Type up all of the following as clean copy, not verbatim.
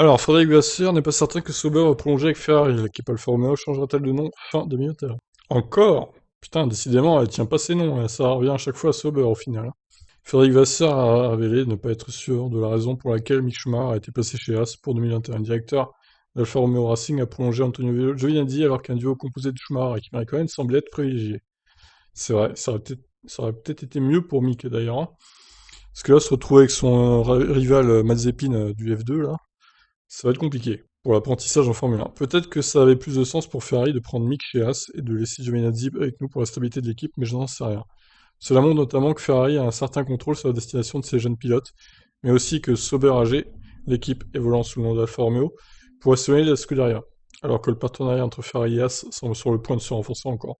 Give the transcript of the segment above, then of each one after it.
Alors, Frédéric Vasseur n'est pas certain que Sauber va prolonger avec Ferrari. L'équipe Alfa Romeo changera-t-elle de nom fin 2021? Encore? Putain, décidément, elle tient pas ses noms, hein. Ça revient à chaque fois à Sauber au final, hein. Frédéric Vasseur a révélé ne pas être sûr de la raison pour laquelle Mick Schumacher a été placé chez Haas pour 2021. Le directeur d'Alfa Romeo Racing a prolongé Antonio Giovinazzi alors qu'un duo composé de Schumacher et Kimi Raikkonen semblait être privilégié. C'est vrai, ça aurait peut-être été mieux pour Mick d'ailleurs, hein. Parce que là, se retrouver avec son rival Mazepin du F2, là, ça va être compliqué pour l'apprentissage en Formule 1. Peut-être que ça avait plus de sens pour Ferrari de prendre Mick chez Haas et de laisser Giovinazzi avec nous pour la stabilité de l'équipe, mais je n'en sais rien. Cela montre notamment que Ferrari a un certain contrôle sur la destination de ses jeunes pilotes, mais aussi que Sauber AG, l'équipe évoluant sous le nom d'Alfa Romeo, pourrait s'éloigner de la Scuderia, alors que le partenariat entre Ferrari et Haas semble sur le point de se renforcer encore.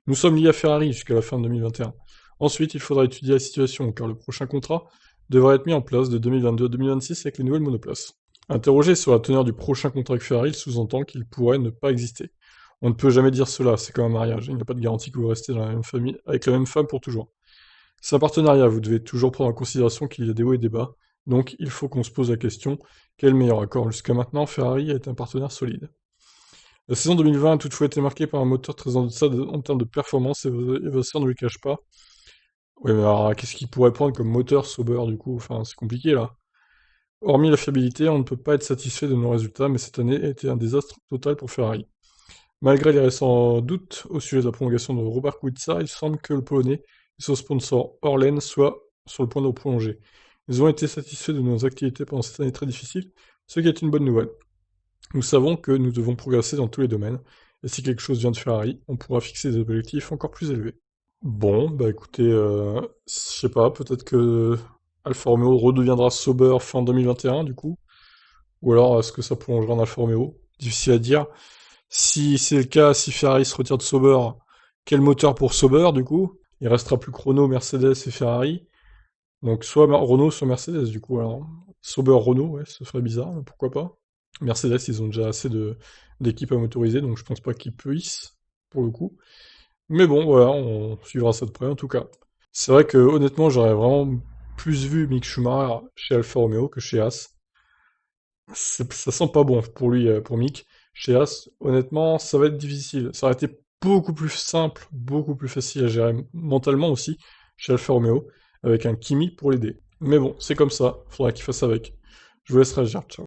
Nous sommes liés à Ferrari jusqu'à la fin de 2021. Ensuite, il faudra étudier la situation, car le prochain contrat devrait être mis en place de 2022 à 2026 avec les nouvelles monoplaces. Interrogé sur la teneur du prochain contrat avec Ferrari, il sous-entend qu'il pourrait ne pas exister. On ne peut jamais dire cela, c'est comme un mariage, il n'y a pas de garantie que vous restez dans la même famille avec la même femme pour toujours. C'est un partenariat, vous devez toujours prendre en considération qu'il y a des hauts et des bas, donc il faut qu'on se pose la question, quel est le meilleur accord? Jusqu'à maintenant, Ferrari a été un partenaire solide. La saison 2020 a toutefois été marquée par un moteur très en deçà en termes de performance, et Vasseur ne le cache pas. Oui, mais alors qu'est-ce qu'il pourrait prendre comme moteur Sauber du coup? Enfin, c'est compliqué là. Hormis la fiabilité, on ne peut pas être satisfait de nos résultats, mais cette année a été un désastre total pour Ferrari. Malgré les récents doutes au sujet de la prolongation de Robert Kubica, il semble que le Polonais et son sponsor Orlen soient sur le point de prolonger. Ils ont été satisfaits de nos activités pendant cette année très difficile, ce qui est une bonne nouvelle. Nous savons que nous devons progresser dans tous les domaines, et si quelque chose vient de Ferrari, on pourra fixer des objectifs encore plus élevés. Bon, bah écoutez, je sais pas, peut-être que Alfa Romeo redeviendra Sauber fin 2021 du coup, ou alors est-ce que ça prolongera en Alfa Romeo? Difficile à dire. Si c'est le cas, si Ferrari se retire de Sauber, quel moteur pour Sauber du coup? Il restera plus que Renault, Mercedes et Ferrari. Donc soit Renault, soit Mercedes du coup. Alors Sauber Renault, ouais, ce serait bizarre, mais pourquoi pas. Mercedes, ils ont déjà assez d'équipes à motoriser, donc je pense pas qu'ils puissent, pour le coup. Mais bon, voilà, on suivra ça de près en tout cas. C'est vrai que honnêtement, j'aurais vraiment plus vu Mick Schumacher chez Alfa Romeo que chez Haas. Ça sent pas bon pour lui, pour Mick. Chez As, honnêtement, ça va être difficile. Ça aurait été beaucoup plus simple, beaucoup plus facile à gérer mentalement aussi chez Alfa Romeo, avec un Kimi pour l'aider. Mais bon, c'est comme ça, faudra qu'il fasse avec. Je vous laisse réagir, ciao.